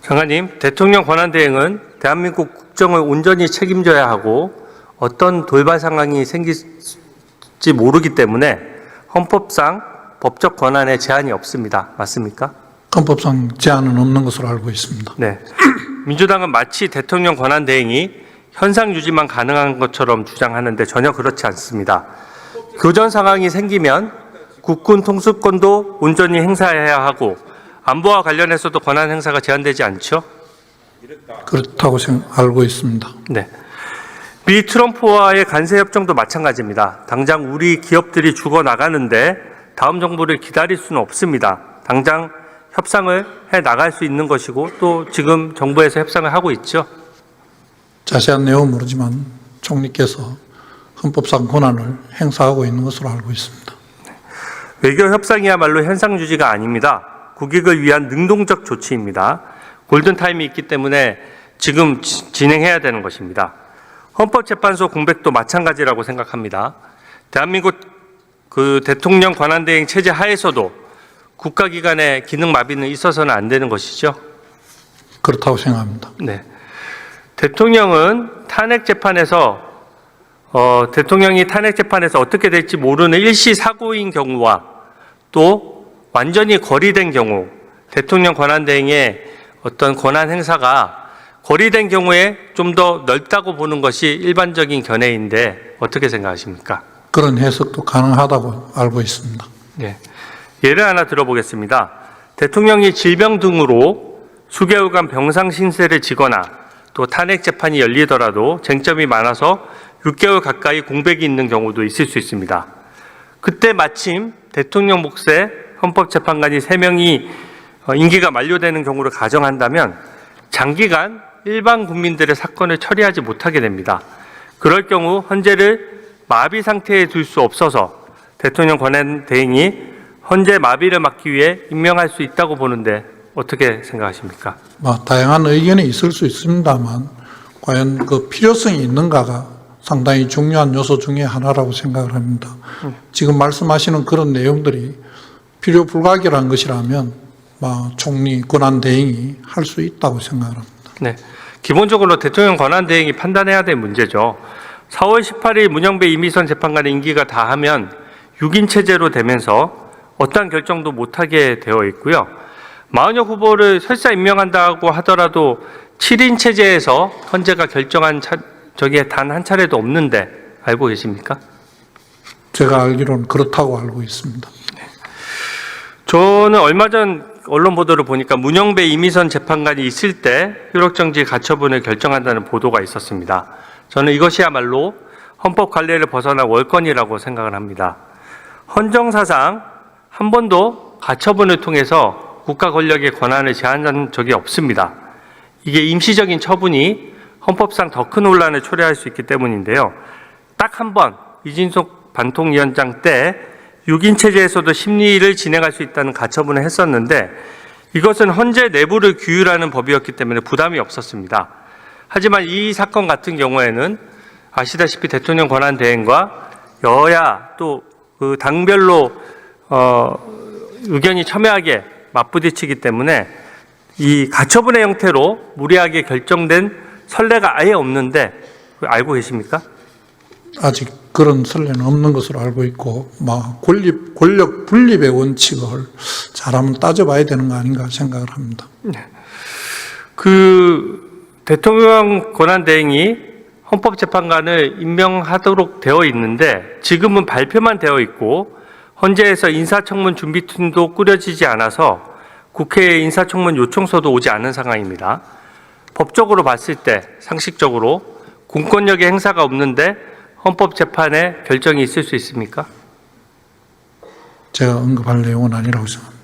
장관님, 대통령 권한대행은 대한민국 국정을 온전히 책임져야 하고 어떤 돌발 상황이 생길지 모르기 때문에 헌법상 법적 권한에 제한이 없습니다. 맞습니까? 헌법상 제한은 없는 것으로 알고 있습니다. 네. 민주당은 마치 대통령 권한대행이 현상 유지만 가능한 것처럼 주장하는데 전혀 그렇지 않습니다. 교전 상황이 생기면 국군 통수권도 온전히 행사해야 하고 안보와 관련해서도 권한 행사가 제한되지 않죠? 그렇다고 알고 있습니다. 네. 미 트럼프와의 관세 협정도 마찬가지입니다. 당장 우리 기업들이 죽어나가는데 다음 정부를 기다릴 수는 없습니다. 당장 협상을 해 나갈 수 있는 것이고 또 지금 정부에서 협상을 하고 있죠. 자세한 내용은 모르지만 총리께서 헌법상 권한을 행사하고 있는 것으로 알고 있습니다. 외교 협상이야말로 현상 유지가 아닙니다. 국익을 위한 능동적 조치입니다. 골든타임이 있기 때문에 지금 진행해야 되는 것입니다. 헌법재판소 공백도 마찬가지라고 생각합니다. 대한민국 대통령 권한대행 체제 하에서도 국가기관의 기능 마비는 있어서는 안 되는 것이죠. 그렇다고 생각합니다. 네. 대통령이 탄핵 재판에서 어떻게 될지 모르는 일시 사고인 경우와 또 완전히 거리된 경우, 대통령 권한대행의 어떤 권한 행사가 거리된 경우에 좀 더 넓다고 보는 것이 일반적인 견해인데 어떻게 생각하십니까? 그런 해석도 가능하다고 알고 있습니다. 네. 예를 하나 들어보겠습니다. 대통령이 질병 등으로 수개월간 병상 신세를 지거나 또 탄핵 재판이 열리더라도 쟁점이 많아서 6개월 가까이 공백이 있는 경우도 있을 수 있습니다. 그때 마침 대통령 몫의 헌법재판관이 3명이 임기가 만료되는 경우를 가정한다면 장기간 일반 국민들의 사건을 처리하지 못하게 됩니다. 그럴 경우 헌재를 마비 상태에 둘 수 없어서 대통령 권한대행이 헌재 마비를 막기 위해 임명할 수 있다고 보는데 어떻게 생각하십니까? 다양한 의견이 있을 수 있습니다만 과연 그 필요성이 있는가가 상당히 중요한 요소 중에 하나라고 생각을 합니다. 지금 말씀하시는 그런 내용들이 필요 불가결한 것이라면 총리 권한대행이 할 수 있다고 생각을 합니다. 네, 기본적으로 대통령 권한대행이 판단해야 될 문제죠. 4월 18일 문영배 이미선 재판관의 임기가 다하면 6인 체제로 되면서 어떠한 결정도 못하게 되어 있고요. 마은혁 후보를 설사 임명한다고 하더라도 7인 체제에서 헌재가 결정한 적이 단 한 차례도 없는데 알고 계십니까? 제가 알기로는 그렇다고 알고 있습니다. 저는 얼마 전 언론 보도를 보니까 문영배 이미선 재판관이 있을 때 효력정지 가처분을 결정한다는 보도가 있었습니다. 저는 이것이야말로 헌법 관례를 벗어난 월권이라고 생각을 합니다. 헌정사상 한 번도 가처분을 통해서 국가 권력의 권한을 제한한 적이 없습니다. 이게 임시적인 처분이 헌법상 더 큰 혼란을 초래할 수 있기 때문인데요. 딱 한 번 이진석 반통위원장 때 6인 체제에서도 심리를 진행할 수 있다는 가처분을 했었는데 이것은 헌재 내부를 규율하는 법이었기 때문에 부담이 없었습니다. 하지만 이 사건 같은 경우에는 아시다시피 대통령 권한대행과 여야 또 그 당별로 의견이 첨예하게 맞부딪히기 때문에 이 가처분의 형태로 무리하게 결정된 선례가 아예 없는데 알고 계십니까? 아직 그런 선례는 없는 것으로 알고 있고 권력 분립의 원칙을 잘한번 따져봐야 되는 거 아닌가 생각을 합니다. 네. 대통령 권한대행이 헌법재판관을 임명하도록 되어 있는데 지금은 발표만 되어 있고 헌재에서 인사청문 준비팀도 꾸려지지 않아서 국회에 인사청문 요청서도 오지 않은 상황입니다. 법적으로 봤을 때 상식적으로 공권력의 행사가 없는데 헌법재판에 결정이 있을 수 있습니까? 제가 언급할 내용은 아니라고 생각합니다.